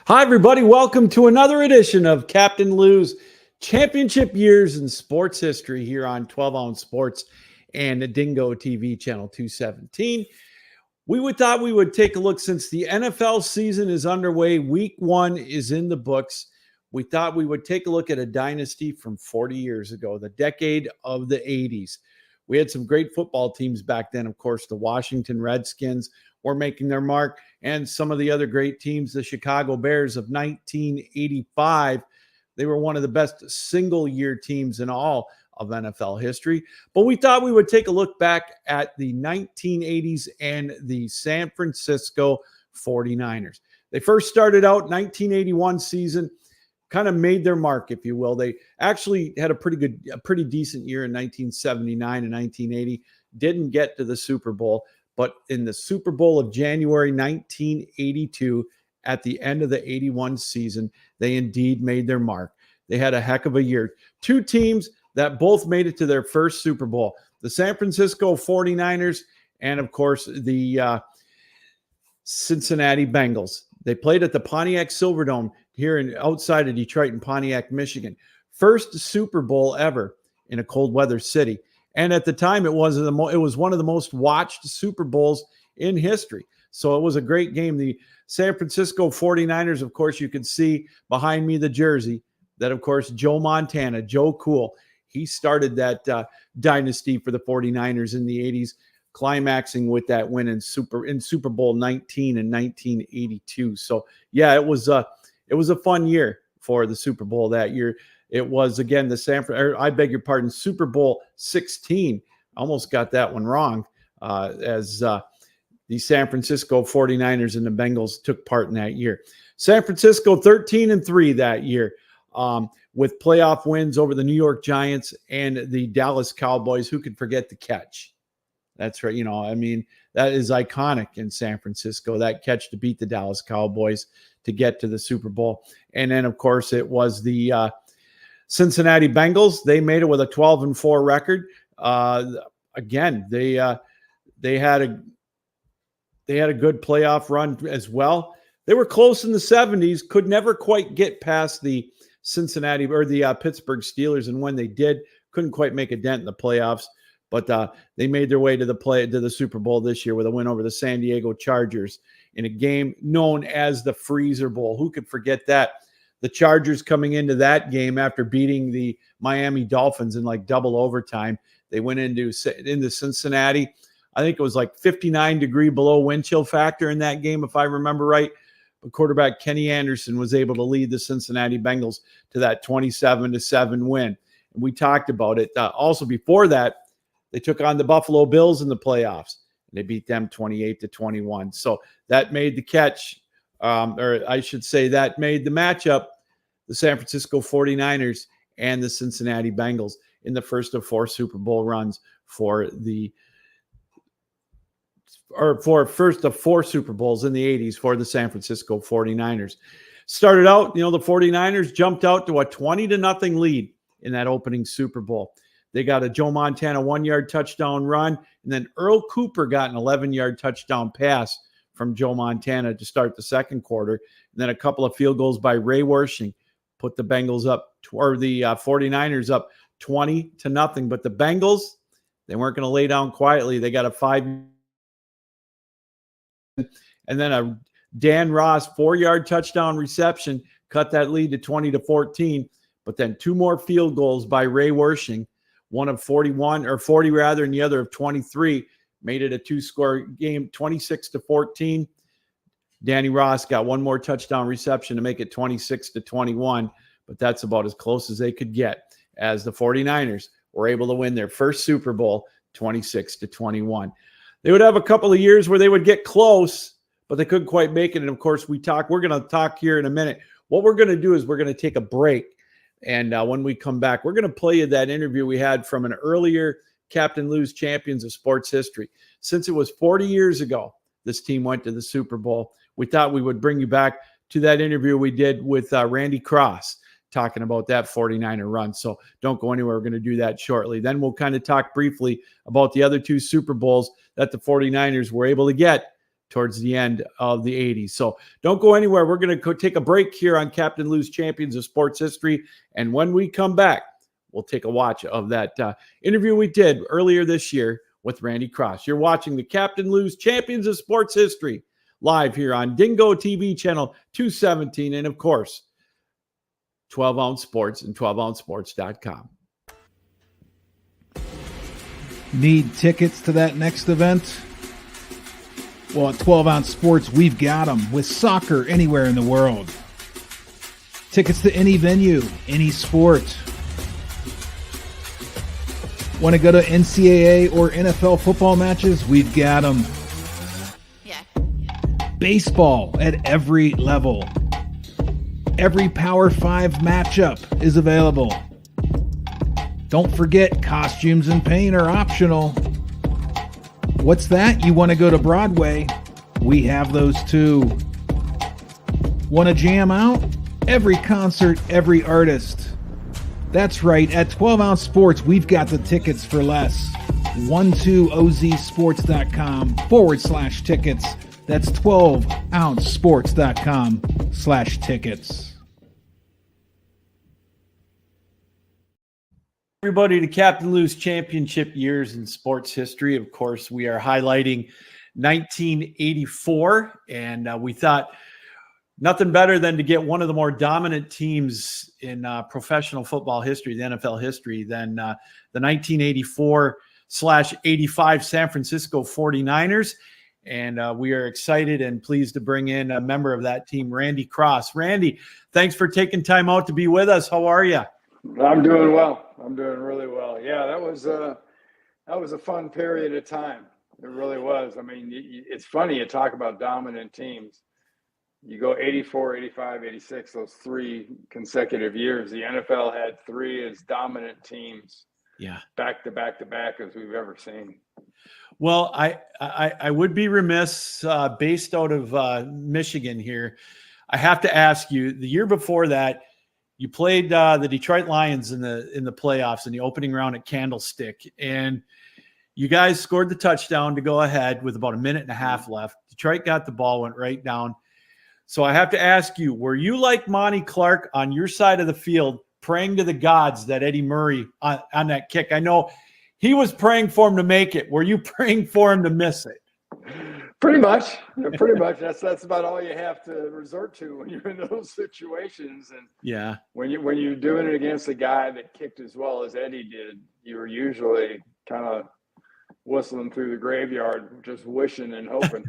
Hi, everybody. Welcome to another edition of Captain Lou's Championship Years in Sports History here on 12 Ounce Sports and Dingo TV channel 217. Thought we would take a look since the NFL season is underway. Week 1 is in the books. We thought we would take a look at a dynasty from 40 years ago, the decade of the 80s. We had some great football teams back then. Of course, the Washington Redskins were making their mark, and some of the other great teams, the Chicago Bears of 1985. They were one of the best single-year teams in all of NFL history. But we thought we would take a look back at the 1980s and the San Francisco 49ers. They first started out 1981 season, kind of made their mark, if you will. They actually had a pretty decent year in 1979 and 1980. Didn't get to the Super Bowl, but in the Super Bowl of January 1982, at the end of the 81 season, they indeed made their mark. They had a heck of a year. Two teams that both made it to their first Super Bowl, the San Francisco 49ers and, of course, the Cincinnati Bengals. They played at the Pontiac Silverdome here outside of Detroit in Pontiac, Michigan. First Super Bowl ever in a cold weather city. And at the time, it was one of the most watched Super Bowls in history. So it was a great game. The San Francisco 49ers, of course, you can see behind me the jersey that, of course, Joe Montana, Joe Cool, he started that dynasty for the 49ers in the 80s, climaxing with that win in Super Bowl 19 in 1982. So, yeah, it was a fun year for the Super Bowl that year. It was, again, Super Bowl 16. Almost got that one wrong as the San Francisco 49ers and the Bengals took part in that year. San Francisco 13-3 that year with playoff wins over the New York Giants and the Dallas Cowboys. Who could forget the catch? That's right. That is iconic in San Francisco, that catch to beat the Dallas Cowboys to get to the Super Bowl. And then, of course, it was the Cincinnati Bengals. They made it with a 12-4 record. Again, they had a good playoff run as well. They were close in the 70s, could never quite get past the Cincinnati or the Pittsburgh Steelers, and when they did, couldn't quite make a dent in the playoffs. But they made their way to the Super Bowl this year with a win over the San Diego Chargers in a game known as the Freezer Bowl. Who could forget that? The Chargers coming into that game after beating the Miami Dolphins in like double overtime. They went into Cincinnati. I think it was like 59-degree below wind chill factor in that game, if I remember right. But quarterback Kenny Anderson was able to lead the Cincinnati Bengals to that 27-7 win. And we talked about it. Also before that, they took on the Buffalo Bills in the playoffs. And they beat them 28-21. So that made the catch, or I should say that made the matchup, the San Francisco 49ers and the Cincinnati Bengals in the first of 4 Super Bowl runs first of 4 Super Bowls in the 80s for the San Francisco 49ers. Started out, the 49ers jumped out to a 20-0 lead in that opening Super Bowl. They got a Joe Montana 1-yard touchdown run, and then Earl Cooper got an 11-yard touchdown pass from Joe Montana to start the second quarter. And then a couple of field goals by Ray Wersching put the Bengals up, or the 49ers up 20-0. But the Bengals, they weren't going to lay down quietly. They got a 5, and then a Dan Ross 4-yard touchdown reception cut that lead to 20-14. But then 2 more field goals by Ray Wersching, one of 40 and the other of 23, made it a 2-score game, 26-14. Danny Ross got 1 more touchdown reception to make it 26-21, but that's about as close as they could get as the 49ers were able to win their first Super Bowl 26-21. They would have a couple of years where they would get close, but they couldn't quite make it. And of course, we're going to talk here in a minute. What we're going to do is we're going to take a break. And when we come back, we're going to play you that interview we had from an earlier Captain Lou's Champions of Sports History. Since it was 40 years ago, this team went to the Super Bowl. We thought we would bring you back to that interview we did with Randy Cross, talking about that 49er run. So don't go anywhere. We're going to do that shortly. Then we'll kind of talk briefly about the other 2 Super Bowls that the 49ers were able to get towards the end of the 80s. So don't go anywhere. We're going to take a break here on Captain Lou's Champions of Sports History. And when we come back, we'll take a watch of that interview we did earlier this year with Randy Cross. You're watching the Captain Lou's Champions of Sports History live here on Dingo TV channel 217. And of course, 12 Ounce Sports and 12ouncesports.com. Need tickets to that next event? Well, at 12 Ounce Sports, we've got them with soccer anywhere in the world. Tickets to any venue, any sport. Want to go to NCAA or NFL football matches? We've got them. Yeah. Baseball at every level. Every Power 5 matchup is available. Don't forget, costumes and paint are optional. What's that? You want to go to Broadway? We have those too. Want to jam out? Every concert, every artist. That's right, at 12 Ounce Sports, we've got the tickets for less. 12ozsports.com/tickets. That's 12ouncesports.com/tickets. Everybody to Captain Lou's championship years in sports history. Of course, we are highlighting 1984, and we thought nothing better than to get one of the more dominant teams in professional football history, the NFL history, than the 1984/85 San Francisco 49ers. And we are excited and pleased to bring in a member of that team, Randy Cross. Randy, thanks for taking time out to be with us. How are you? I'm doing well. I'm doing really well. Yeah, that was a fun period of time. It really was. I mean, it's funny you talk about dominant teams. You go 84, 85, 86, those 3 consecutive years. The NFL had 3 as dominant teams. Yeah. Back to back to back as we've ever seen. Well, I would be remiss, based out of Michigan here. I have to ask you, the year before that, you played the Detroit Lions in the playoffs in the opening round at Candlestick, and you guys scored the touchdown to go ahead with about a minute and a half left. Detroit got the ball, went right down. So I have to ask you, were you like Monty Clark on your side of the field, praying to the gods that Eddie Murray on that kick? I know he was praying for him to make it. Were you praying for him to miss it? Pretty much. That's about all you have to resort to when you're in those situations. And yeah, when you're doing it against a guy that kicked as well as Eddie did, you were usually kind of whistling through the graveyard, just wishing and hoping.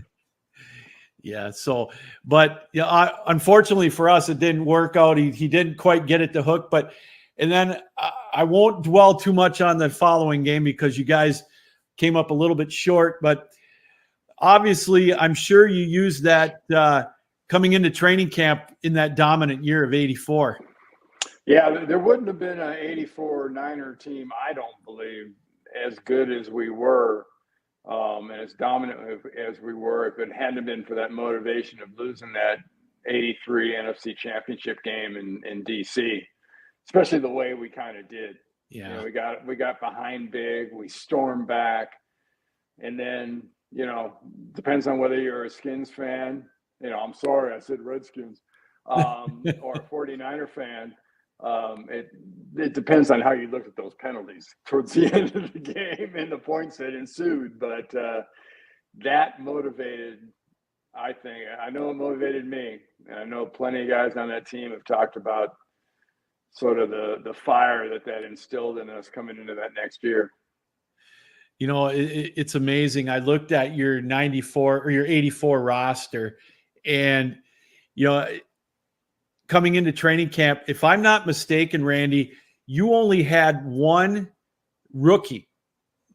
Yeah. So, but yeah, unfortunately for us, it didn't work out. He didn't quite get it to hook. And then I won't dwell too much on the following game because you guys came up a little bit short. But obviously, I'm sure you used that coming into training camp in that dominant year of 84. Yeah, there wouldn't have been an 84 Niner team, I don't believe, as good as we were. And as dominant as we were, if it hadn't been for that motivation of losing that 83 NFC Championship game in DC, especially the way we kind of did. Yeah, we got behind big, we stormed back, and then depends on whether you're a Skins fan. I'm sorry I said Redskins, or a 49er fan. It depends on how you look at those penalties towards the end of the game and the points that ensued. But that motivated, I know it motivated me. And I know plenty of guys on that team have talked about sort of the fire that instilled in us coming into that next year. It's amazing. I looked at your 94 or your 84 roster, and coming into training camp, if I'm not mistaken, Randy, you only had one rookie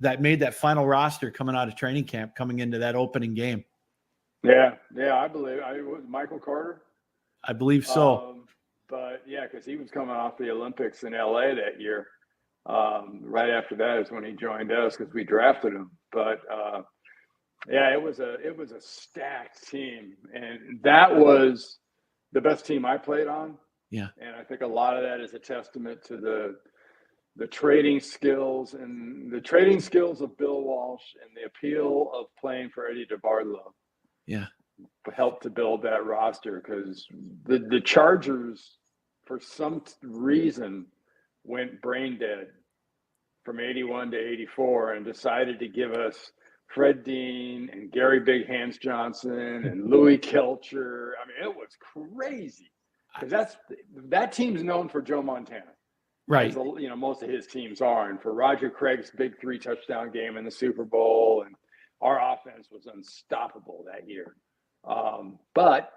that made that final roster coming out of training camp, coming into that opening game. Yeah, I believe it was Michael Carter. I believe so. But yeah, because he was coming off the Olympics in LA that year. Right after that is when he joined us because we drafted him. But yeah, it was a stacked team, and that was the best team I played on. Yeah, and I think a lot of that is a testament to the trading skills of Bill Walsh and the appeal of playing for Eddie DeBartolo. Yeah. helped to build that roster, because the Chargers, for some reason, went brain dead from 81 to 84 and decided to give us Fred Dean and Gary Big Hands Johnson and Louis Kelcher. I mean, it was crazy, because that team's known for Joe Montana. Right. You know, most of his teams are, and for Roger Craig's big 3 touchdown game in the Super Bowl, and our offense was unstoppable that year. But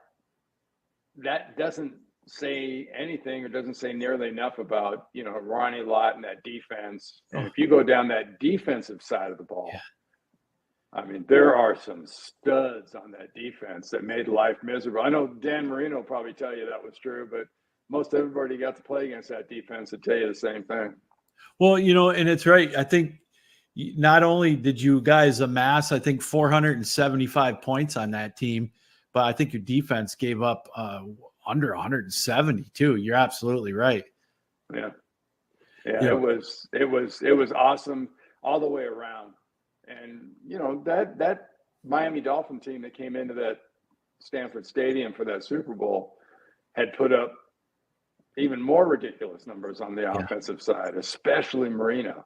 that doesn't say anything, or doesn't say nearly enough about, you know, Ronnie Lott and that defense. And if you go down that defensive side of the ball, I mean, there are some studs on that defense that made life miserable. I know Dan Marino will probably tell you that was true, but most everybody got to play against that defense would tell you the same thing. Well, you know, and it's right. I think not only did you guys amass, I think 475 points on that team, but I think your defense gave up under 170 too. You're absolutely right. Yeah. It was awesome all the way around. And, you know, that Miami Dolphin team that came into that Stanford Stadium for that Super Bowl had put up even more ridiculous numbers on the offensive side, especially Marino.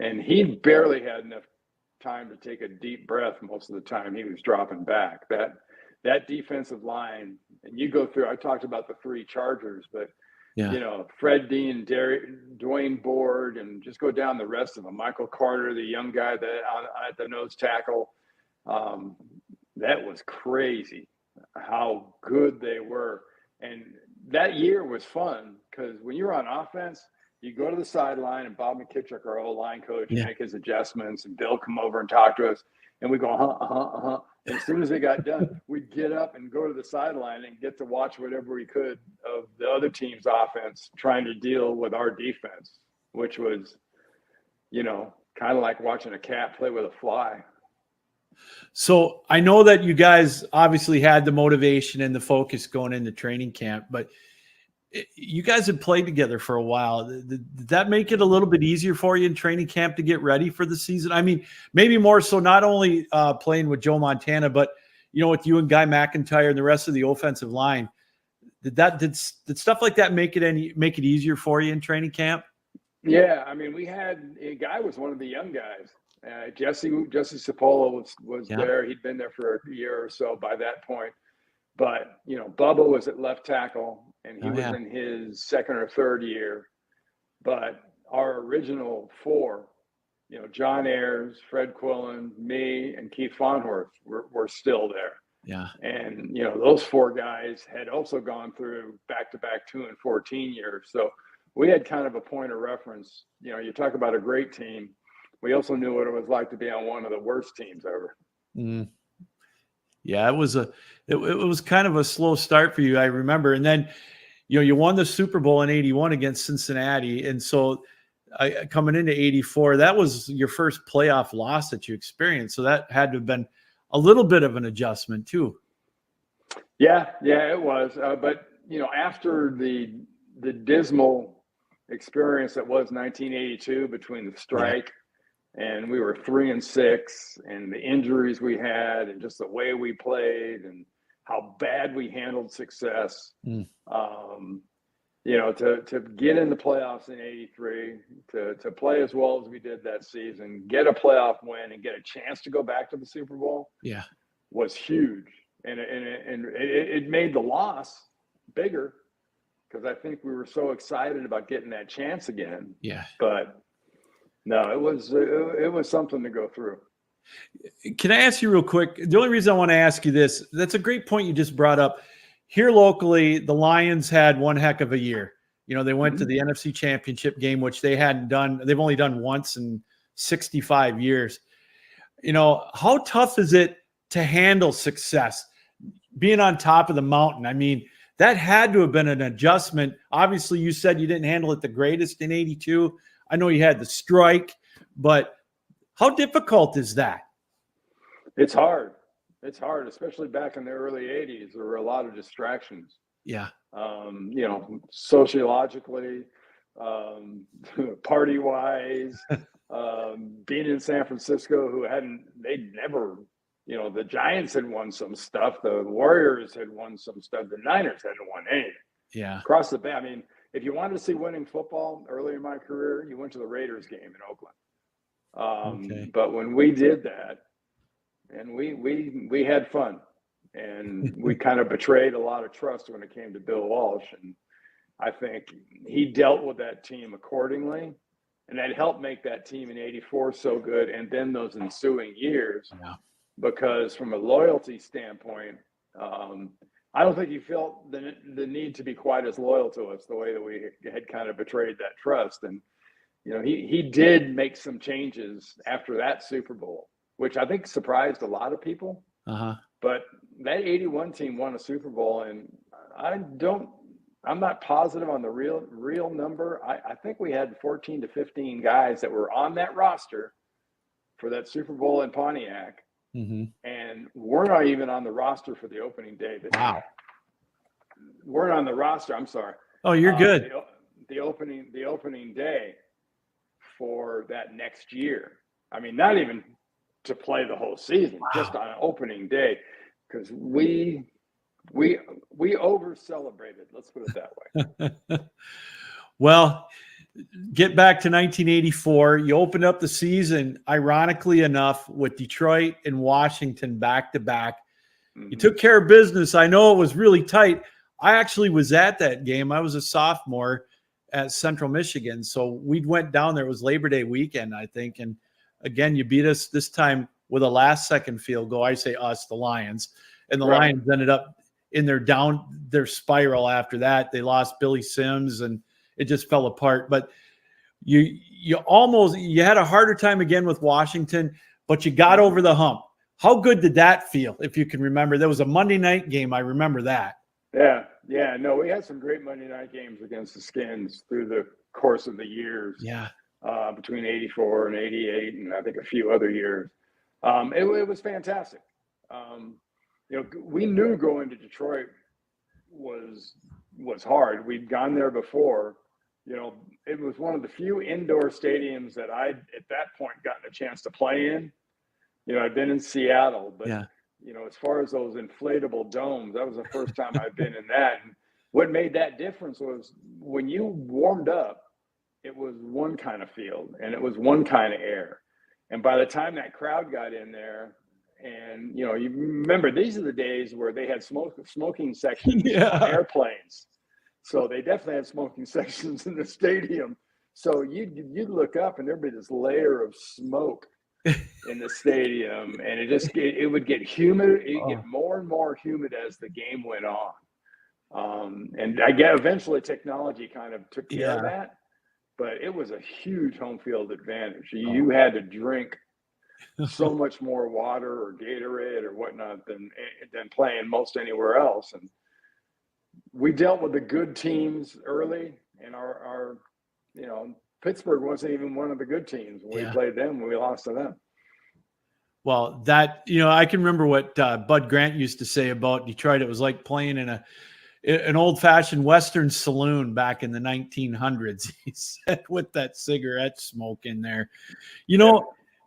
And he barely had enough time to take a deep breath most of the time he was dropping back. That defensive line, and you go through, I talked about the 3 Chargers, but you know, Fred Dean, Dwayne Board, and just go down the rest of them. Michael Carter, the young guy at the nose tackle. That was crazy how good they were. And that year was fun, because when you're on offense, you go to the sideline, and Bob McKittrick, our old line coach, make his adjustments, and Bill come over and talk to us, and we go, And as soon as they got done, we'd get up and go to the sideline and get to watch whatever we could of the other team's offense trying to deal with our defense, which was, you know, kind of like watching a cat play with a fly. So I know that you guys obviously had the motivation and the focus going into training camp, but you guys had played together for a while. Did that make it a little bit easier for you in training camp to get ready for the season? I mean, maybe more so not only playing with Joe Montana, but, you know, with you and Guy McIntyre and the rest of the offensive line. Did stuff like that make it easier for you in training camp? Yeah, I mean, we had a guy was one of the young guys. Jesse Cipolla was there. He'd been there for a year or so by that point. But, you know, Bubba was at left tackle, and he was in his second or third year. But our original 4, you know, John Ayers, Fred Quillen, me, and Keith Fonhorst were still there. Yeah. And, you know, those 4 guys had also gone through back-to-back 2 and 14 years. So we had kind of a point of reference. You know, you talk about a great team. We also knew what it was like to be on one of the worst teams ever. Mm. Yeah, it was kind of a slow start for you, I remember. And then, you know, you won the Super Bowl in 81 against Cincinnati. And so coming into 84, that was your first playoff loss that you experienced. So that had to have been a little bit of an adjustment too. Yeah, it was. But, you know, after the dismal experience that was 1982 between the strike and we were 3-6, and the injuries we had, and just the way we played, and how bad we handled success. You know, to get in the playoffs in 83, to play as well as we did that season, get a playoff win, and get a chance to go back to the Super Bowl, was huge. And it made the loss bigger, because I think we were so excited about getting that chance again. Yeah. But no, it was something to go through. Can I ask you real quick? The only reason I want to ask you this, that's a great point you just brought up. Here locally, the Lions had one heck of a year. You know, they went to the NFC Championship game, which they hadn't done. They've only done once in 65 years. You know, how tough is it to handle success, being on top of the mountain? I mean, that had to have been an adjustment. Obviously, you said you didn't handle it the greatest in 82. I know you had the strike, but how difficult is that? It's hard. It's hard, especially back in the early 80s. There were a lot of distractions. Yeah. You know, sociologically, party-wise, being in San Francisco, they'd never the Giants had won some stuff. The Warriors had won some stuff. The Niners hadn't won anything. Yeah. Across the bay. I mean, if you wanted to see winning football early in my career, you went to the Raiders game in Oakland. Okay. But when we did that, and we had fun, and we kind of betrayed a lot of trust when it came to Bill Walsh. And I think he dealt with that team accordingly. And that helped make that team in '84 so good. And then those ensuing years, because from a loyalty standpoint, I don't think he felt the need to be quite as loyal to us the way that we had kind of betrayed that trust. And, he did make some changes after that Super Bowl, which I think surprised a lot of people. But that '81 team won a Super Bowl, and I'm not positive on the real number. I think we had 14 to 15 guys that were on that roster for that Super Bowl in Pontiac. And we're not even on the roster for the opening day. Wow. We're on the roster. I'm sorry. Oh, you're good. The opening day for that next year. I mean, not even to play the whole season, just on opening day, because we over celebrated. Let's put it that way. Well, get back to 1984. You opened up the season, ironically enough, with Detroit and Washington back to back. You took care of business. I know it was really tight. I actually was at that game. I was a sophomore at Central Michigan. So we went down there. It was Labor Day weekend, I think. And again, you beat us this time with a last-second field goal. I say us, the Lions. And the Lions ended up in their spiral after that. They lost Billy Sims, and it just fell apart. But you had a harder time again with Washington, but you got over the hump. How good did that feel, if you can remember? There was a Monday night game. I remember that. Yeah. No, we had some great Monday night games against the Skins through the course of the years. Yeah. Between '84 and '88, and I think a few other years. It was fantastic. We knew going to Detroit was hard. We'd gone there before. It was one of the few indoor stadiums that I'd at that point gotten a chance to play in. I'd been in Seattle, but as far as those inflatable domes, that was the first time I'd been in that. And what made that difference was when you warmed up, it was one kind of field and it was one kind of air. And by the time that crowd got in there, and you remember, these are the days where they had smoking sections on airplanes. So they definitely had smoking sections in the stadium. So you'd look up and there'd be this layer of smoke in the stadium, and it would get humid. It would get more and more humid as the game went on. And I guess eventually technology kind of took care of that, but it was a huge home field advantage. You had to drink so much more water or Gatorade or whatnot than playing most anywhere else. And we dealt with the good teams early, and our Pittsburgh wasn't even one of the good teams. When we played them, we lost to them. Well, I can remember what Bud Grant used to say about Detroit. It was like playing in an old-fashioned Western saloon back in the 1900s. He said, with that cigarette smoke in there,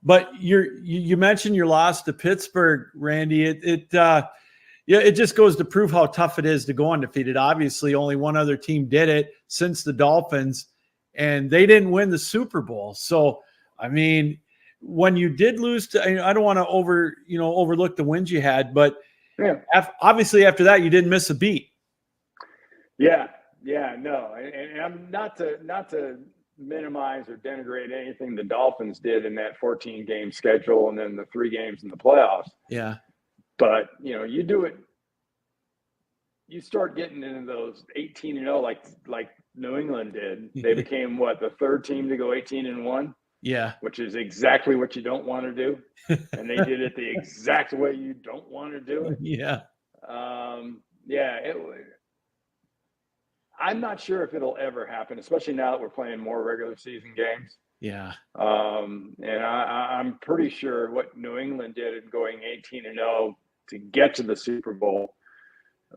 But you mentioned your loss to Pittsburgh, Randy. It just goes to prove how tough it is to go undefeated. Obviously, only one other team did it since the Dolphins, and they didn't win the Super Bowl. So, I mean, when you did lose to, I don't want to overlook the wins you had, but obviously after that, you didn't miss a beat. No, and I'm not to minimize or denigrate anything the Dolphins did in that 14-game schedule and then the 3 games in the playoffs. Yeah. But, you do it, you start getting into those 18-0 like New England did. They became the 3rd team to go 18-1. Yeah. Which is exactly what you don't want to do. And they did it the exact way you don't want to do it. Yeah. I'm not sure if it'll ever happen, especially now that we're playing more regular season games. Yeah. And I'm pretty sure what New England did in going 18-0 to get to the Super Bowl,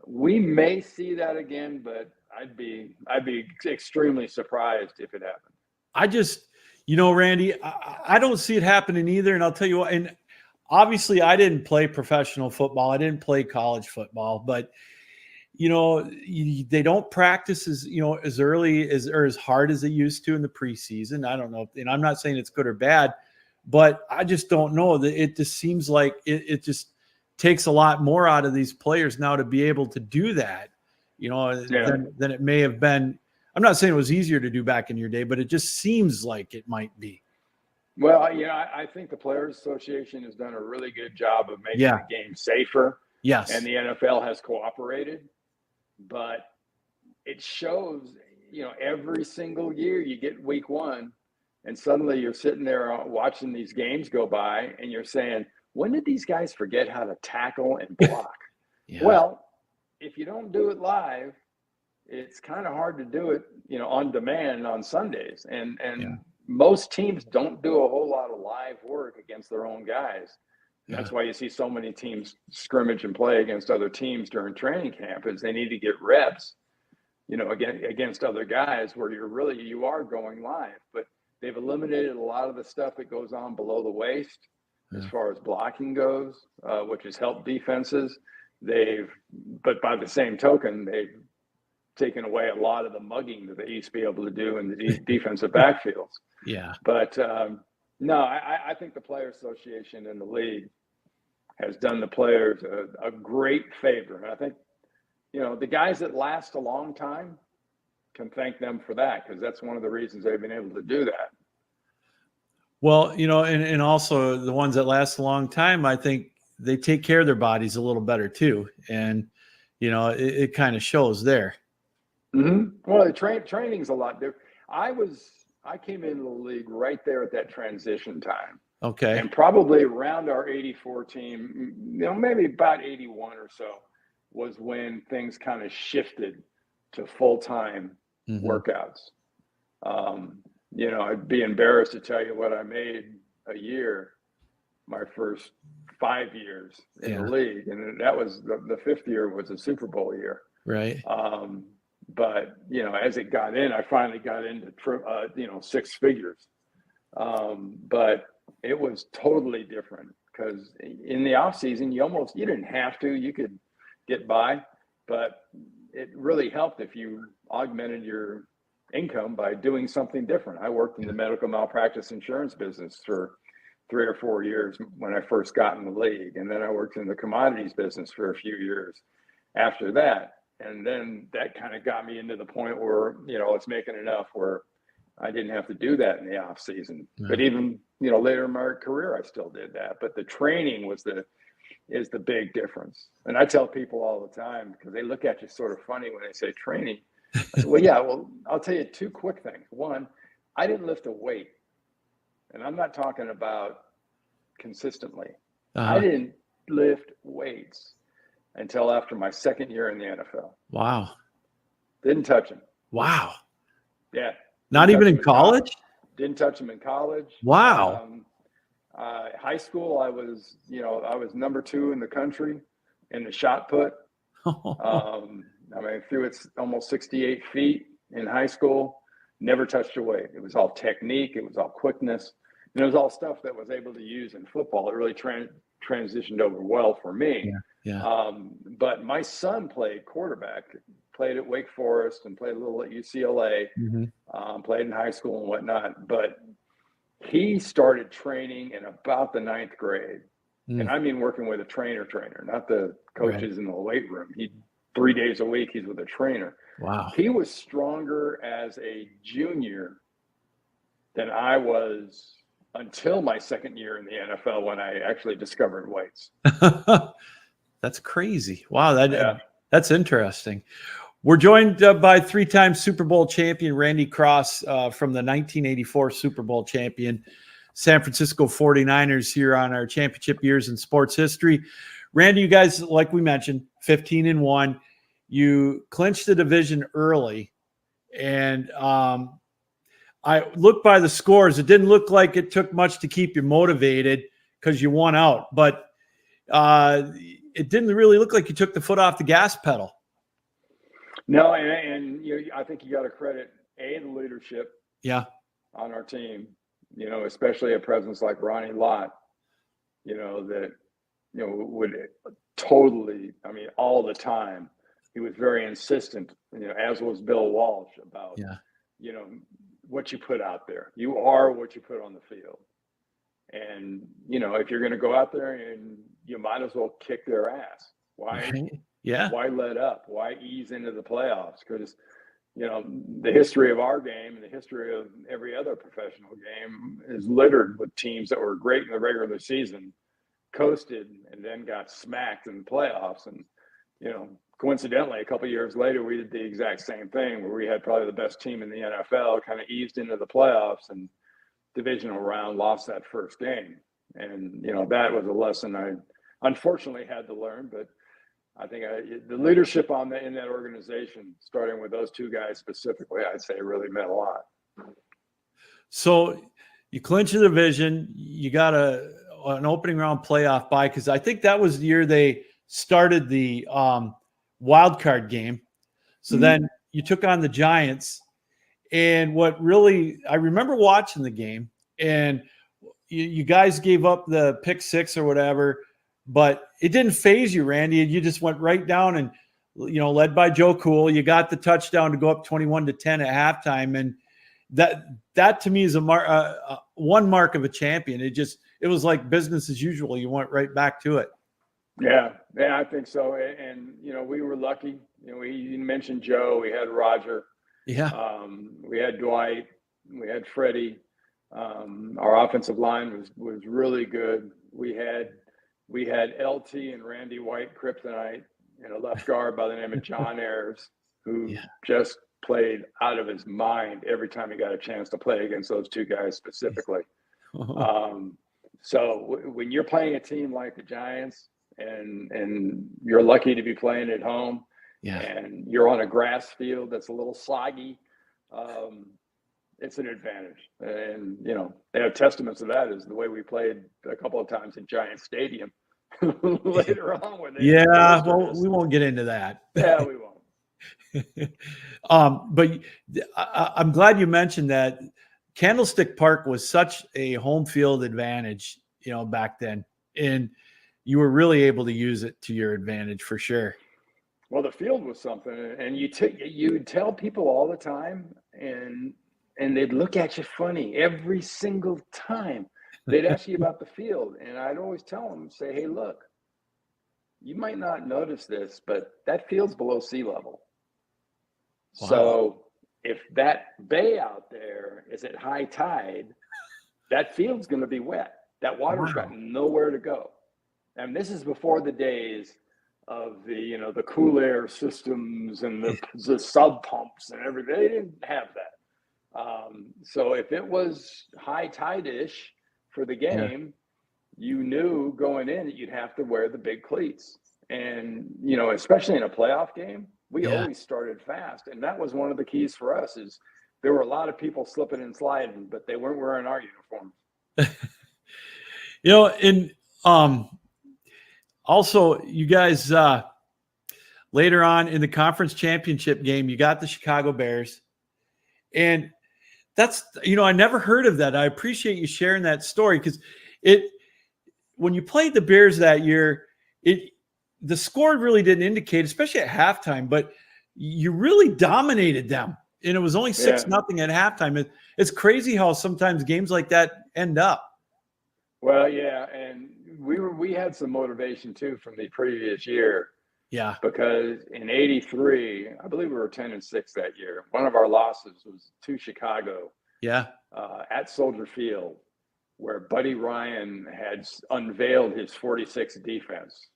we may see that again, but I'd be extremely surprised if it happened. I just, Randy, I don't see it happening either. And I'll tell you what, and obviously I didn't play professional football. I didn't play college football, but they don't practice as early or as hard as they used to in the preseason. I don't know, and I'm not saying it's good or bad, but I just don't know that it just seems like it just takes a lot more out of these players now to be able to do that, than it may have been. I'm not saying it was easier to do back in your day, but it just seems like it might be. Well, I think the Players Association has done a really good job of making the game safer. Yes. And the NFL has cooperated. But it shows, every single year you get week one and suddenly you're sitting there watching these games go by and you're saying, when did these guys forget how to tackle and block? Yeah. Well, if you don't do it live, it's kind of hard to do it, on demand on Sundays. And most teams don't do a whole lot of live work against their own guys. That's why you see so many teams scrimmage and play against other teams during training camp, is they need to get reps, against other guys where you are going live. But they've eliminated a lot of the stuff that goes on below the waist as far as blocking goes, which has helped defenses. But by the same token, they've taken away a lot of the mugging that they used to be able to do in the defensive backfields. Yeah. But no, I think the Players Association and the league has done the players a great favor. And I think, the guys that last a long time can thank them for that, because that's one of the reasons they've been able to do that. Well, and also the ones that last a long time, I think they take care of their bodies a little better too. And, it kind of shows there. Mm-hmm. Well, the training's a lot different. I came into the league right there at that transition time. Okay. And probably around our 84 team, maybe about 81 or so, was when things kind of shifted to full-time workouts. I'd be embarrassed to tell you what I made a year, my first 5 years in the league. And that was the fifth year was a Super Bowl year. Right. But, as it got in, I finally got into, six figures. But it was totally different, because in the off season, you didn't have to, you could get by, but it really helped if you augmented your income by doing something different. I worked in the medical malpractice insurance business for 3 or 4 years when I first got in the league. And then I worked in the commodities business for a few years after that. And then that kind of got me into the point where, it's making enough where I didn't have to do that in the off season. Right. But even, later in my career, I still did that. But the training is the big difference. And I tell people all the time, because they look at you sort of funny when they say training. I say, well, I'll tell you 2 quick things. One, I didn't lift a weight. And I'm not talking about consistently. I didn't lift weights until after my second year in the NFL. Wow. Didn't touch them. Wow. Yeah. Not even in college? Didn't touch them in college. Wow. High school, I was number 2 in the country in the shot put. Threw it almost 68 feet in high school. Never touched a weight. It was all technique. It was all quickness. And it was all stuff that was able to use in football. It really transitioned over well for me. Yeah. But my son played quarterback, played at Wake Forest and played a little at UCLA, played in high school and whatnot. But he started training in about the 9th grade. And I mean working with a trainer, not the coaches in the weight room. 3 days a week, he's with a trainer. Wow. He was stronger as a junior than I was until my second year in the NFL, when I actually discovered weights. That's crazy. Wow. That's interesting. We're joined by 3-time Super Bowl champion Randy Cross from the 1984 Super Bowl champion San Francisco 49ers here on our championship years in sports history. Randy, you guys, like we mentioned, 15-1. You clinched the division early, and I looked by the scores. It didn't look like it took much to keep you motivated because you won out, but it didn't really look like you took the foot off the gas pedal. No, and I think you got to credit the leadership. Yeah. On our team, especially a presence like Ronnie Lott, that, would totally, I mean, all the time, he was very insistent, as was Bill Walsh, about, Yeah. what you put out there. You are what you put on the field. And, if you're going to go out there, and you might as well kick their ass. Why? Right. Yeah. Why let up? Why ease into the playoffs? Because, the history of our game and the history of every other professional game is littered with teams that were great in the regular season, coasted, and then got smacked in the playoffs. And, coincidentally, a couple of years later, we did the exact same thing, where we had probably the best team in the NFL, kind of eased into the playoffs, and divisional round lost that first game. And, that was a lesson I unfortunately had to learn. But I think the leadership in that organization, starting with those two guys specifically, I'd say really meant a lot. So you clinch the division, you got an opening round playoff bye, because I think that was the year they started the wild card game. So then you took on the Giants. And I remember watching the game, and you guys gave up the pick six or whatever, but it didn't phase you, Randy. You just went right down and, led by Joe Cool, you got the touchdown to go up 21-10 at halftime. And that to me is one mark of a champion. It was like business as usual. You went right back to it. Yeah, I think so. And, we were lucky. You mentioned Joe, we had Roger. Yeah. We had Dwight, we had Freddie. Our offensive line was really good. We had LT and Randy White kryptonite, and a left guard by the name of John Ayers, who just played out of his mind every time he got a chance to play against those two guys specifically. So when you're playing a team like the Giants, and you're lucky to be playing at home, and you're on a grass field that's a little soggy, it's an advantage. And, a testament to that is the way we played a couple of times in Giant Stadium later on. Well, we won't get into that. Yeah, we won't. But I'm glad you mentioned that. Candlestick Park was such a home field advantage, back then. And you were really able to use it to your advantage for sure. Well, the field was something, and you'd tell people all the time, and they'd look at you funny every single time. They'd ask you about the field, and I'd always tell them, say, hey, look, you might not notice this, but that field's below sea level. Wow. So if that bay out there is at high tide, that field's going to be wet. That water's got nowhere to go. And this is before the days of the cool air systems and the sub pumps and everything. They didn't have that. So if it was high tide-ish for the game, you knew going in that you'd have to wear the big cleats. And, especially in a playoff game, we always started fast. And that was one of the keys for us, is there were a lot of people slipping and sliding, but they weren't wearing our uniforms. Also, you guys, later on in the conference championship game, you got the Chicago Bears. And that's, I never heard of that. I appreciate you sharing that story, because when you played the Bears that year, the score really didn't indicate, especially at halftime, but you really dominated them. And it was only 6-0 at halftime. It's crazy how sometimes games like that end up. Well, yeah, and we had some motivation too from the previous year. Yeah. Because in '83, I believe we were 10-6 that year. One of our losses was to Chicago. Yeah. At Soldier Field, where Buddy Ryan had unveiled his 46 defense.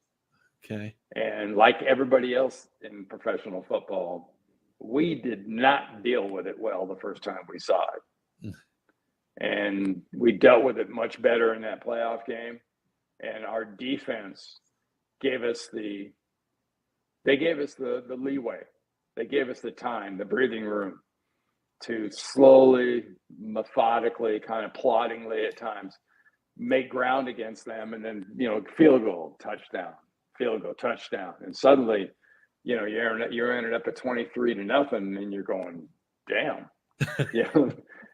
Okay. And like everybody else in professional football, we did not deal with it well the first time we saw it. And we dealt with it much better in that playoff game. And our defense gave us the leeway. They gave us the time, the breathing room to slowly, methodically, kind of ploddingly at times, make ground against them. And then, field goal, touchdown, field goal, touchdown. And suddenly, you're ended up at 23-0, and you're going, damn.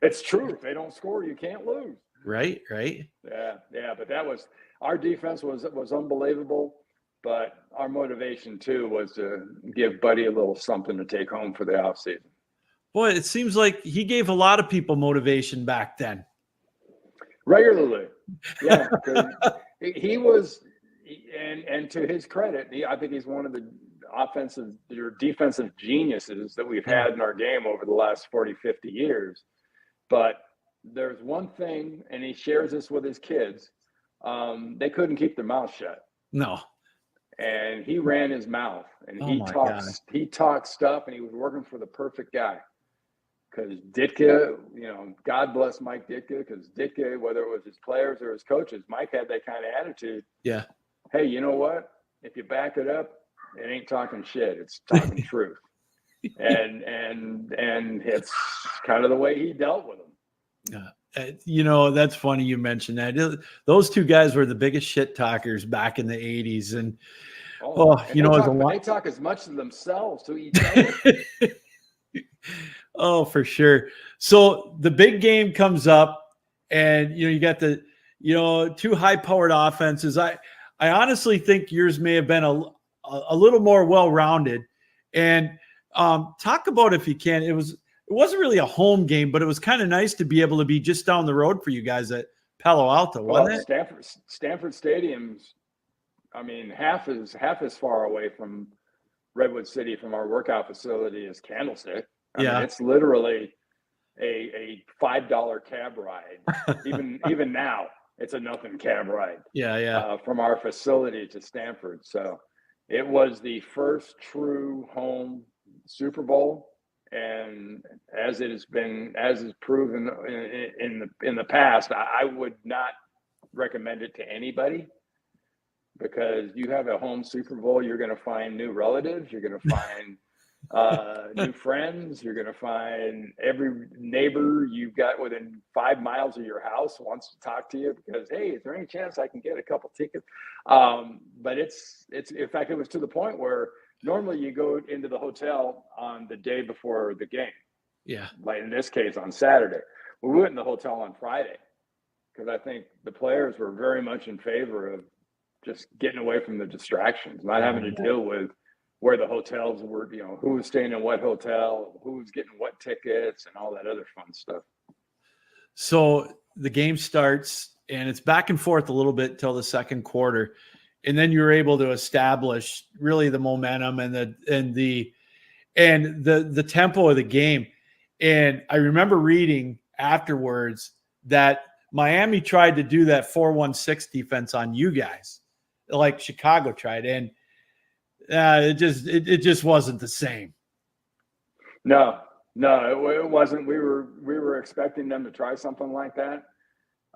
It's true. If they don't score, you can't lose. Right. Yeah. But our defense was unbelievable. But our motivation too was to give Buddy a little something to take home for the offseason. Boy, it seems like he gave a lot of people motivation back then. Regularly. Yeah. he was, and to his credit, I think he's one of the offensive or defensive geniuses that we've had in our game over the last 40, 50 years. But there's one thing, and he shares this with his kids. They couldn't keep their mouth shut. No. And he ran his mouth, and he talked stuff, and he was working for the perfect guy. Because Ditka, God bless Mike Ditka, because Ditka, whether it was his players or his coaches, Mike had that kind of attitude. Yeah. Hey, you know what? If you back it up, it ain't talking shit. It's talking truth. And it's kind of the way he dealt with them. That's funny you mentioned that. Those two guys were the biggest shit talkers back in the 80s. And they talk as much to themselves to each other. Oh, for sure. So the big game comes up, and you got the two high-powered offenses. I honestly think yours may have been a little more well-rounded. And talk about, if you can, it wasn't really a home game, but it was kind of nice to be able to be just down the road for you guys at Palo Alto, wasn't it? Stanford Stadium's, half as far away from Redwood City from our workout facility as Candlestick. I mean, it's literally a $5 cab ride. Even now, it's a nothing cab ride. From our facility to Stanford. So it was the first true home Super Bowl, and as is proven in the past, I would not recommend it to anybody, because you have a home Super Bowl, you're going to find new relatives, you're going to find new friends, you're going to find every neighbor you've got within 5 miles of your house wants to talk to you because, hey, is there any chance I can get a couple tickets? But it's in fact, it was to the point where normally you go into the hotel on the day before the game. Yeah. Like in this case, on Saturday. We went in the hotel on Friday because I think the players were very much in favor of just getting away from the distractions, not having to deal with where the hotels were, who was staying in what hotel, who was getting what tickets, and all that other fun stuff. So the game starts, and it's back and forth a little bit till the second quarter. And then you're able to establish really the momentum and the tempo of the game. And I remember reading afterwards that Miami tried to do that 4-1-6 defense on you guys, like Chicago tried, and it just wasn't the same. No, it wasn't. We were expecting them to try something like that.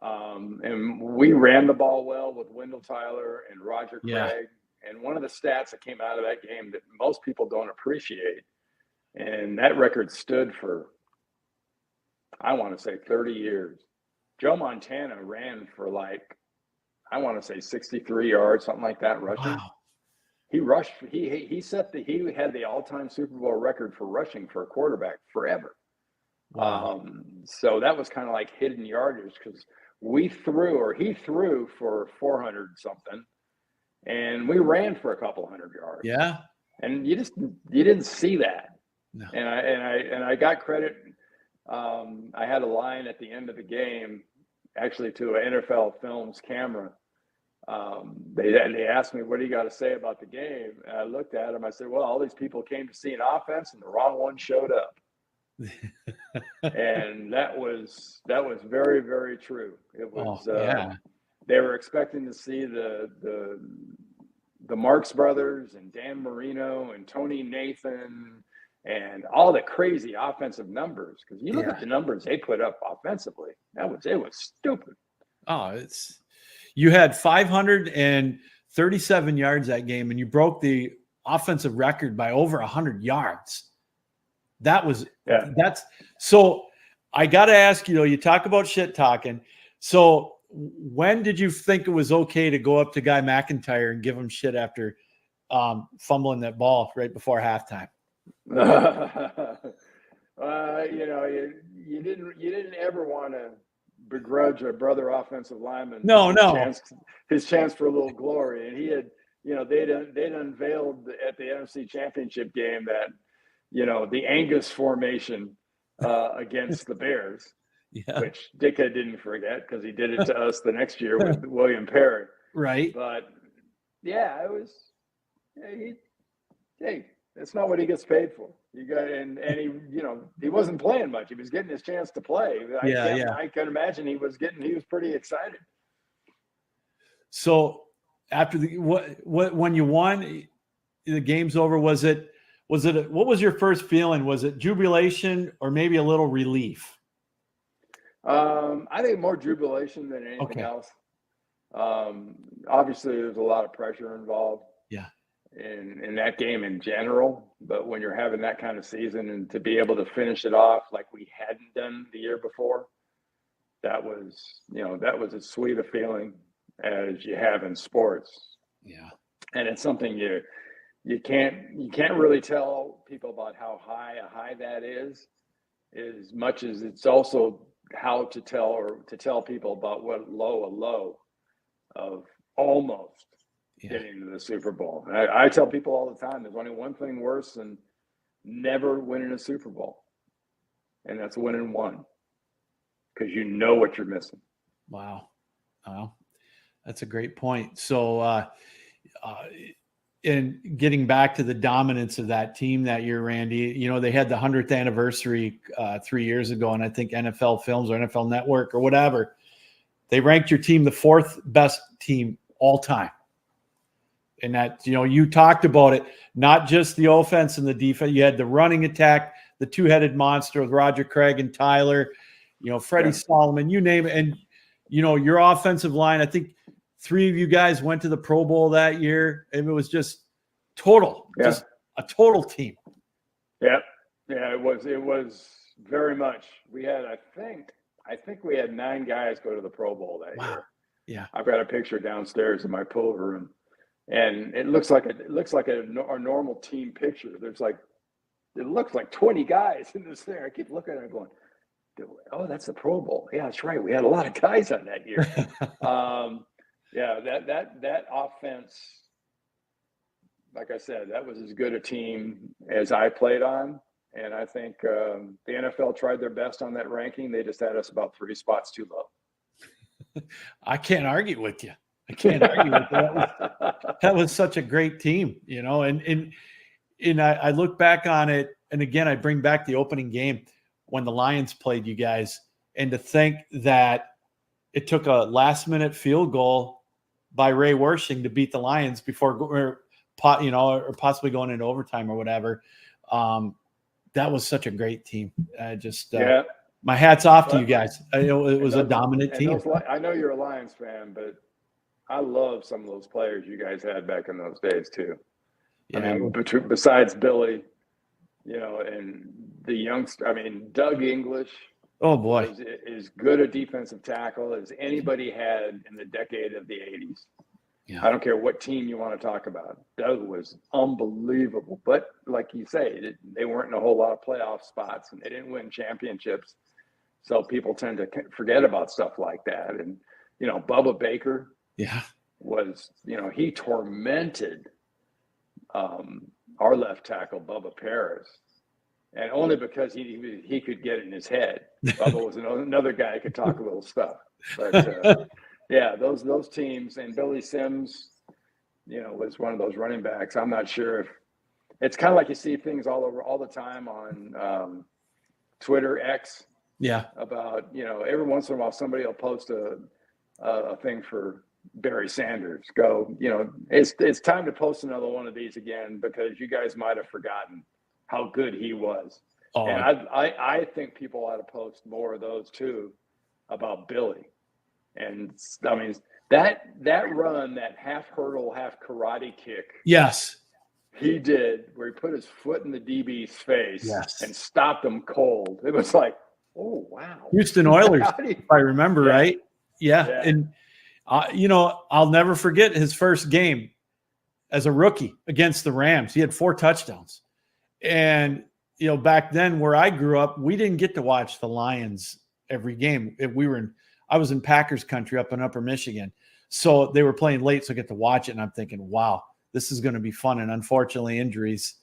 And we ran the ball well with Wendell Tyler and Roger Craig. And one of the stats that came out of that game that most people don't appreciate, and that record stood for, I want to say 30 years. Joe Montana ran for I want to say 63 yards, something like that, rushing. Wow. He rushed. He had the all-time Super Bowl record for rushing for a quarterback forever. Wow. So that was kind of like hidden yardage because he threw for 400 something, and we ran for a couple hundred yards. Yeah. And you didn't see that. No. And I got credit. I had a line at the end of the game, actually to an NFL Films camera. They asked me, what do you got to say about the game? And I looked at them. I said, well, all these people came to see an offense and the wrong one showed up. And that was very, very true. It was, they were expecting to see the Marx brothers and Dan Marino and Tony Nathan and all the crazy offensive numbers. Because you look at the numbers they put up offensively, it was stupid. Oh, you had 537 yards that game, and you broke the offensive record by over 100 yards. That's so. I got to ask you though. You talk about shit talking. So when did you think it was okay to go up to Guy McIntyre and give him shit after fumbling that ball right before halftime? You didn't ever want to begrudge a brother offensive lineman No. his chance for a little glory. And he had, they'd unveiled at the NFC Championship game that, the Angus formation against the Bears, Yeah. which Dickhead didn't forget because he did it to us the next year with William Perry. Right. But yeah, it was, hey, that's not what he gets paid for. You got, and he, he wasn't playing much. He was getting his chance to play. I can imagine he was pretty excited. So after when you won, the game's over, what was your first feeling? Was it jubilation or maybe a little relief? I think more jubilation than anything else. Obviously there's a lot of pressure involved. Yeah. In that game in general, but when you're having that kind of season and to be able to finish it off like we hadn't done the year before, that was as sweet a feeling as you have in sports. Yeah. And it's something you can't really tell people about how high a high that is, as much as it's also how to tell people about what a low of almost getting to the Super Bowl. I tell people all the time, there's only one thing worse than never winning a Super Bowl, and that's winning one, because you know what you're missing. Wow. That's a great point. So, in getting back to the dominance of that team that year, Randy, they had the 100th anniversary 3 years ago, and I think NFL Films or NFL Network or whatever, they ranked your team the 4th best team all time. And that, you talked about it, not just the offense and the defense. You had the running attack, the two-headed monster with Roger Craig and Tyler, Freddie Solomon, you name it. And, your offensive line, I think 3 of you guys went to the Pro Bowl that year. And it was just just a total team. Yeah. Yeah, it was very much. We had, I think we had 9 guys go to the Pro Bowl that year. Yeah. I've got a picture downstairs in my pool room. And it looks like a normal team picture. It looks like 20 guys in this thing. I keep looking at it going, oh, that's the Pro Bowl. Yeah, that's right. We had a lot of guys on that year. That offense, like I said, that was as good a team as I played on. And I think the NFL tried their best on that ranking. They just had us about 3 spots too low. I can't argue with you. I can't argue with that. That was such a great team, and I look back on it, and again, I bring back the opening game when the Lions played you guys, and to think that it took a last-minute field goal by Ray Wersching to beat the Lions before, or possibly going into overtime or whatever. That was such a great team. My hat's off to you guys. It was a dominant team. I know you're a Lions fan, but I love some of those players you guys had back in those days too. Yeah. I mean, besides Billy, and the youngster, Doug English. Oh boy, is good a defensive tackle as anybody had in the decade of the 80s. Yeah. I don't care what team you want to talk about. Doug was unbelievable. But like you say, they weren't in a whole lot of playoff spots, and they didn't win championships. So people tend to forget about stuff like that. And, Bubba Baker. Yeah, was, he tormented our left tackle, Bubba Paris, and only because he could get in his head. Bubba was another guy who could talk a little stuff. But those teams, and Billy Sims, was one of those running backs. I'm not sure if it's kind of like you see things all the time on Twitter X. Yeah, about every once in a while somebody will post a thing for Barry Sanders. It's time to post another one of these again, because you guys might have forgotten how good he was. Oh. And I think people ought to post more of those too about Billy. And that run, that half hurdle, half karate kick. Yes. He did, where he put his foot in the DB's face and stopped him cold. It was like, oh wow. Houston Oilers, if I remember right. Yeah. And I'll never forget his first game as a rookie against the Rams. He had 4 touchdowns. And, back then where I grew up, we didn't get to watch the Lions every game. We were in I was in Packers country up in Upper Michigan. So they were playing late, so I get to watch it. And I'm thinking, wow, this is going to be fun. And unfortunately, injuries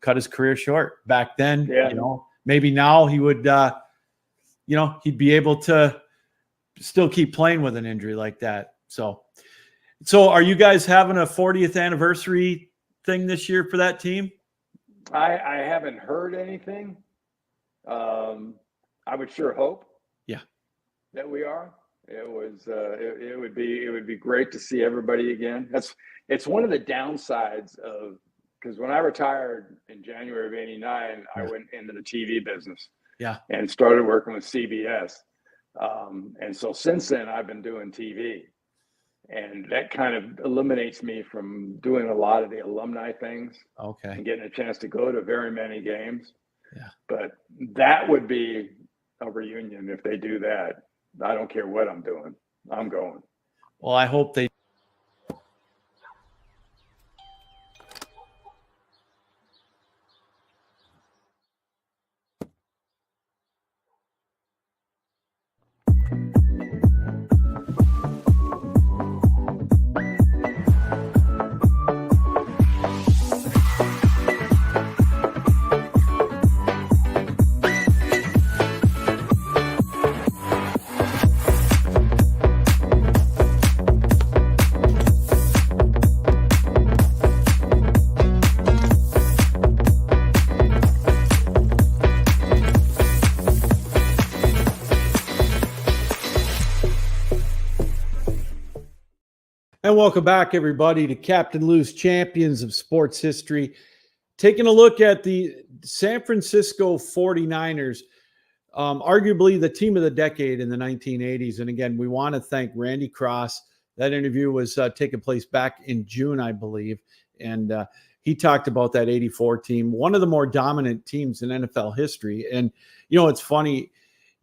cut his career short. Back then, maybe now he would, he'd be able to still keep playing with an injury like that. So are you guys having a 40th anniversary thing this year for that team? I haven't heard anything. I would sure hope. Yeah. That we are. It would be great to see everybody again. It's one of the downsides of, because when I retired in January of '89, I went into the TV business. Yeah. And started working with CBS. And so since then I've been doing TV, and that kind of eliminates me from doing a lot of the alumni things. Okay. And getting a chance to go to very many games. Yeah. But that would be a reunion if they do that. I don't care what I'm doing. I'm going. Well, I hope they. And welcome back, everybody, to Captain Lou's Champions of Sports History. Taking a look at the San Francisco 49ers, arguably the team of the decade in the 1980s. And again, we want to thank Randy Cross. That interview was taking place back in June, I believe. And he talked about that 84 team, one of the more dominant teams in NFL history. And, it's funny.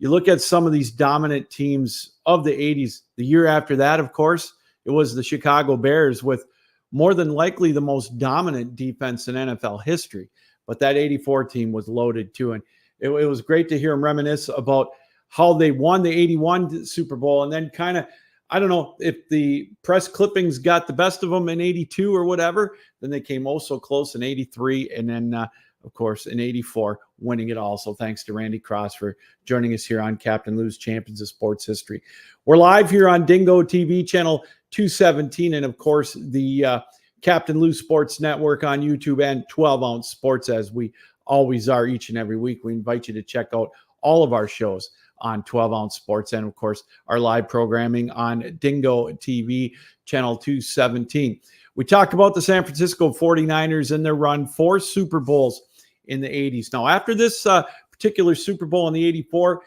You look at some of these dominant teams of the 80s. The year after that, of course, it was the Chicago Bears with more than likely the most dominant defense in NFL history. But that 84 team was loaded too. And it was great to hear him reminisce about how they won the 81 Super Bowl. And then kind of, I don't know if the press clippings got the best of them in 82 or whatever. Then they came so close in 83. And then, of course, in 84, winning it all. So thanks to Randy Cross for joining us here on Captain Lou's Champions of Sports History. We're live here on Dingo TV channel 217, and of course the Captain Lou Sports Network on YouTube, and 12 Ounce Sports, as we always are each and every week. We invite you to check out all of our shows on 12 Ounce Sports, and of course our live programming on Dingo TV channel 217. We talked about the San Francisco 49ers and their run 4 Super Bowls in the 80s. Now, after this particular Super Bowl in the 84,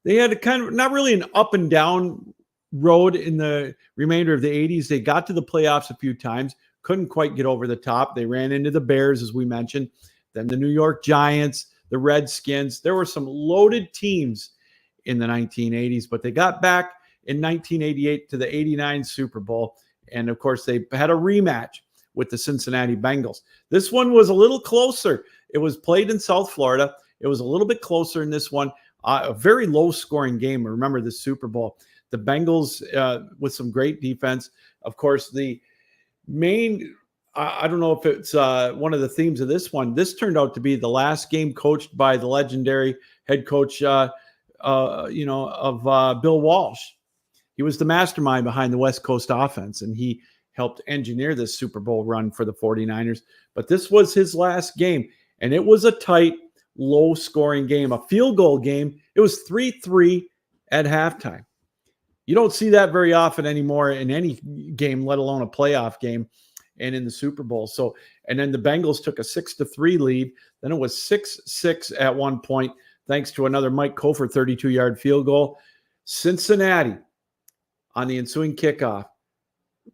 they had a kind of not really an up and down road in the remainder of the 80s. They got to the playoffs a few times, couldn't quite get over the top. They ran into the Bears, as we mentioned, then the New York Giants, the Redskins. There were some loaded teams in the 1980s, but they got back in 1988 to the 89 Super Bowl. And of course, they had a rematch with the Cincinnati Bengals. This one was a little closer. It was played in South Florida. It was a little bit closer in this one. A very low scoring game. Remember the Super Bowl. The Bengals with some great defense. Of course, the main, I don't know if it's one of the themes of this one. This turned out to be the last game coached by the legendary head coach, of Bill Walsh. He was the mastermind behind the West Coast offense, and he helped engineer this Super Bowl run for the 49ers. But this was his last game, and it was a tight, low-scoring game, a field goal game. It was 3-3 at halftime. You don't see that very often anymore in any game, let alone a playoff game, and in the Super Bowl. So, and then the Bengals took a 6-3 lead. Then it was 6-6 at one point, thanks to another Mike Kofor 32-yard field goal. Cincinnati, on the ensuing kickoff,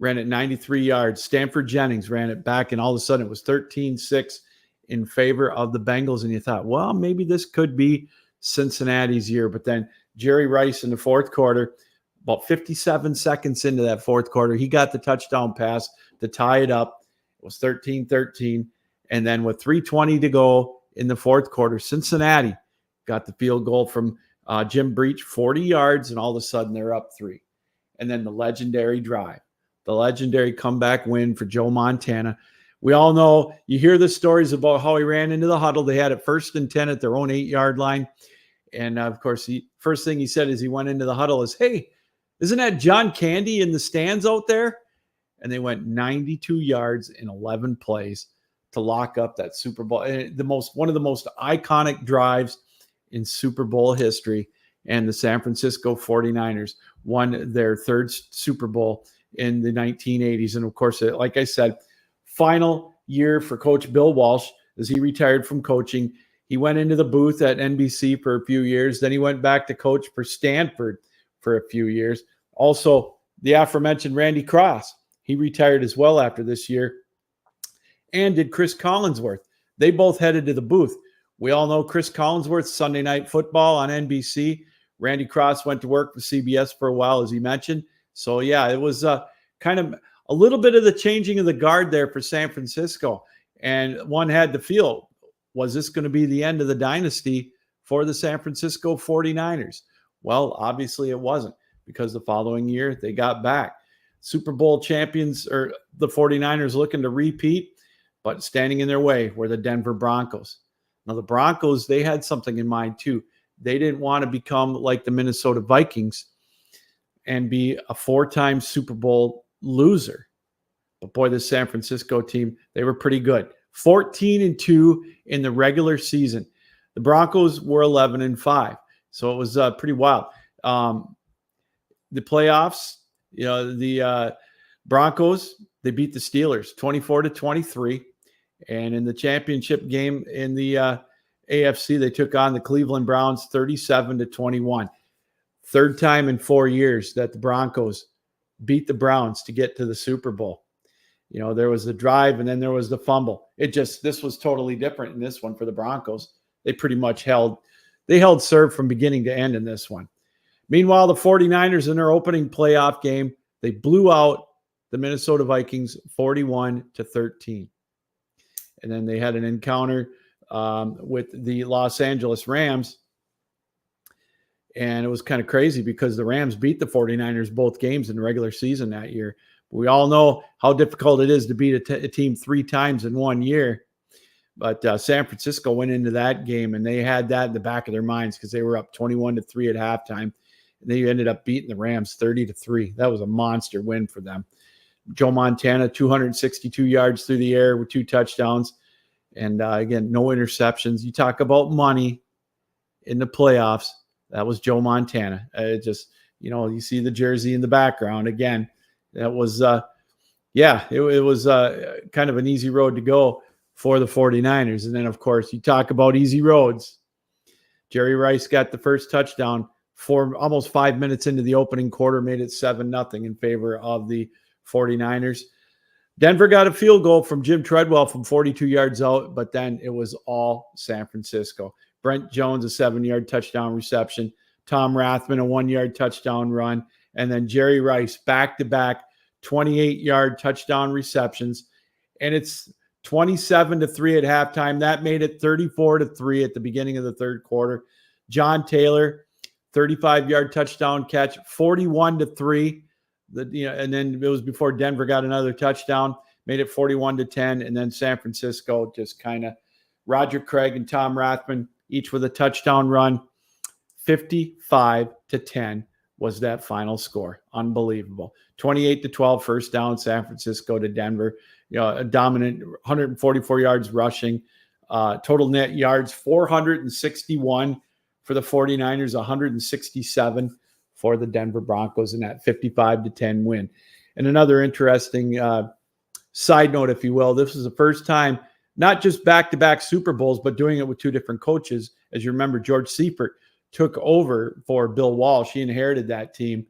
ran it 93 yards. Stanford Jennings ran it back, and all of a sudden it was 13-6 in favor of the Bengals. And you thought, well, maybe this could be Cincinnati's year. But then Jerry Rice in the fourth quarter, about 57 seconds into that fourth quarter, he got the touchdown pass to tie it up. It was 13-13. And then with 3:20 to go in the fourth quarter, Cincinnati got the field goal from Jim Breach, 40 yards, and all of a sudden they're up 3. And then the legendary drive, the legendary comeback win for Joe Montana. We all know, you hear the stories about how he ran into the huddle. They had it 1st and 10 at their own 8-yard line. And of course, first thing he said as he went into the huddle is, "Hey, isn't that John Candy in the stands out there?" And they went 92 yards in 11 plays to lock up that Super Bowl. One of the most iconic drives in Super Bowl history. And the San Francisco 49ers won their 3rd Super Bowl in the 1980s. And of course, like I said, final year for Coach Bill Walsh as he retired from coaching. He went into the booth at NBC for a few years. Then he went back to coach for Stanford for a few years. Also, the aforementioned Randy Cross, he retired as well after this year. And did Chris Collinsworth. They both headed to the booth. We all know Chris Collinsworth, Sunday Night Football on NBC. Randy Cross went to work for CBS for a while, as he mentioned. So, yeah, it was kind of a little bit of the changing of the guard there for San Francisco. And one had to feel, was this going to be the end of the dynasty for the San Francisco 49ers? Well, obviously it wasn't, because the following year they got back. Super Bowl champions, or the 49ers, looking to repeat, but standing in their way were the Denver Broncos. Now, the Broncos, they had something in mind too. They didn't want to become like the Minnesota Vikings and be a 4-time Super Bowl loser. But boy, the San Francisco team, they were pretty good. 14-2 in the regular season. The Broncos were 11-5. So it was pretty wild. The playoffs, the Broncos, they beat the Steelers 24-23. And in the championship game in the AFC, they took on the Cleveland Browns 37-21. 3rd time in 4 years that the Broncos beat the Browns to get to the Super Bowl. There was the drive and then there was the fumble. This was totally different in this one for the Broncos. They pretty much held serve from beginning to end in this one. Meanwhile, the 49ers in their opening playoff game, they blew out the Minnesota Vikings 41-13. And then they had an encounter with the Los Angeles Rams. And it was kind of crazy because the Rams beat the 49ers both games in the regular season that year. We all know how difficult it is to beat a team 3 times in 1 year. But San Francisco went into that game, and they had that in the back of their minds because they were up 21-3 at halftime. And they ended up beating the Rams 30-3. That was a monster win for them. Joe Montana, 262 yards through the air with 2 touchdowns. And again, no interceptions. You talk about money in the playoffs. That was Joe Montana. You see the jersey in the background. Again, that was, it was kind of an easy road to go for the 49ers. And then, of course, you talk about easy roads. Jerry Rice got the first touchdown for almost 5 minutes into the opening quarter, made it 7-0 in favor of the 49ers. Denver got a field goal from Jim Treadwell from 42 yards out, but then it was all San Francisco. Brent Jones, a 7-yard touchdown reception. Tom Rathman, a 1-yard touchdown run. And then Jerry Rice, back-to-back 28-yard touchdown receptions. And it's 27-3 at halftime. That made it 34-3 at the beginning of the 3rd quarter. John Taylor, 35-yard touchdown catch, 41-3. And then it was before Denver got another touchdown, made it 41-10. And then San Francisco just kind of, Roger Craig and Tom Rathman, each with a touchdown run. 55-10 was that final score. Unbelievable. 28-12 first down, San Francisco to Denver. A dominant 144 yards rushing. Total net yards, 461 for the 49ers, 167 for the Denver Broncos in that 55-10 win. And another interesting side note, if you will, this was the first time, not just back-to-back Super Bowls, but doing it with 2 different coaches. As you remember, George Seifert took over for Bill Walsh. He inherited that team.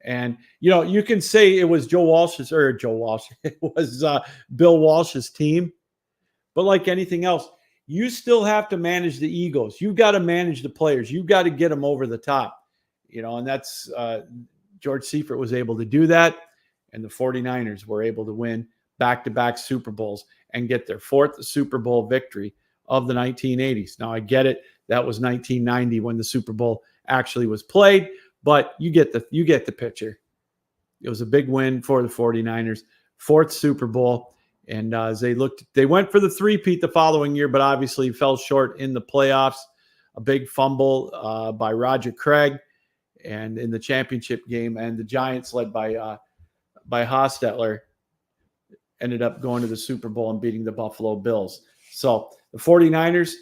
And, you can say it was Bill Walsh's team. But like anything else, you still have to manage the egos. You've got to manage the players. You've got to get them over the top. And that's George Seifert was able to do that. And the 49ers were able to win back-to-back Super Bowls and get their 4th Super Bowl victory of the 1980s. Now, I get it. That was 1990 when the Super Bowl actually was played, but you get the picture. It was a big win for the 49ers, fourth Super Bowl. And as they went for the three-peat the following year, but obviously fell short in the playoffs. A big fumble by Roger Craig, and in the championship game, and the Giants, led by Hostetler, ended up going to the Super Bowl and beating the Buffalo Bills. So the 49ers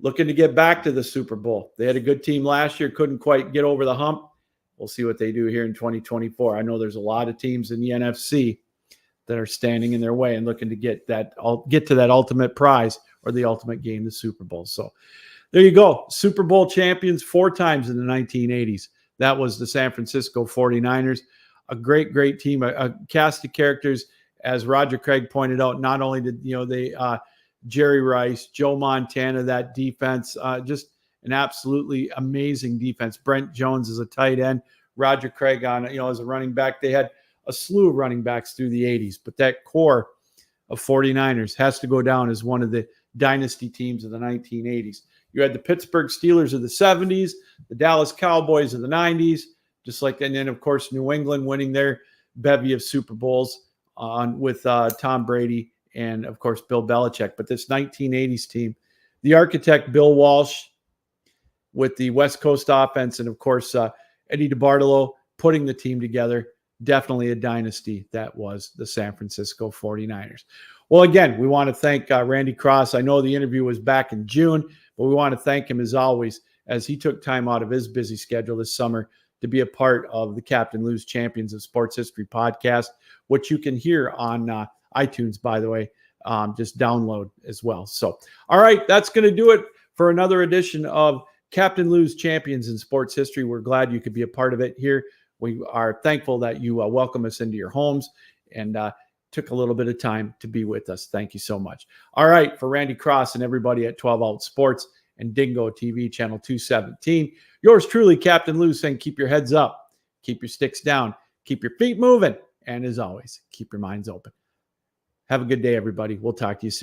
looking to get back to the Super Bowl. They had a good team last year, couldn't quite get over the hump. We'll see what they do here in 2024. I know there's a lot of teams in the NFC that are standing in their way and looking to get to that ultimate prize or the ultimate game, the Super Bowl. So there you go. Super Bowl champions 4 times in the 1980s. That was the San Francisco 49ers. A great, great team, a cast of characters. As Roger Craig pointed out, not only did they Jerry Rice, Joe Montana, that defense, just an absolutely amazing defense. Brent Jones is a tight end. Roger Craig as a running back. They had a slew of running backs through the 80s, but that core of 49ers has to go down as one of the dynasty teams of the 1980s. You had the Pittsburgh Steelers of the 70s, the Dallas Cowboys of the 90s, just like, and then of course New England winning their bevy of Super Bowls with Tom Brady and of course Bill Belichick. But this 1980s team, the architect Bill Walsh with the West Coast offense, and of course Eddie DeBartolo putting the team together. Definitely a dynasty. That was the San Francisco 49ers. Well, again, we want to thank Randy Cross. I know the interview was back in June, but we want to thank him as always, as he took time out of his busy schedule this summer to be a part of the Captain Lou's Champions of Sports History podcast, which you can hear on iTunes, by the way. Just download as well. So, all right, that's going to do it for another edition of Captain Lou's Champions in Sports History. We're glad you could be a part of it here. We are thankful that you welcome us into your homes and took a little bit of time to be with us. Thank you so much. All right, for Randy Cross and everybody at 12 Out Sports and Dingo TV, channel 217, yours truly, Captain Lou, saying keep your heads up, keep your sticks down, keep your feet moving, and as always, keep your minds open. Have a good day, everybody. We'll talk to you soon.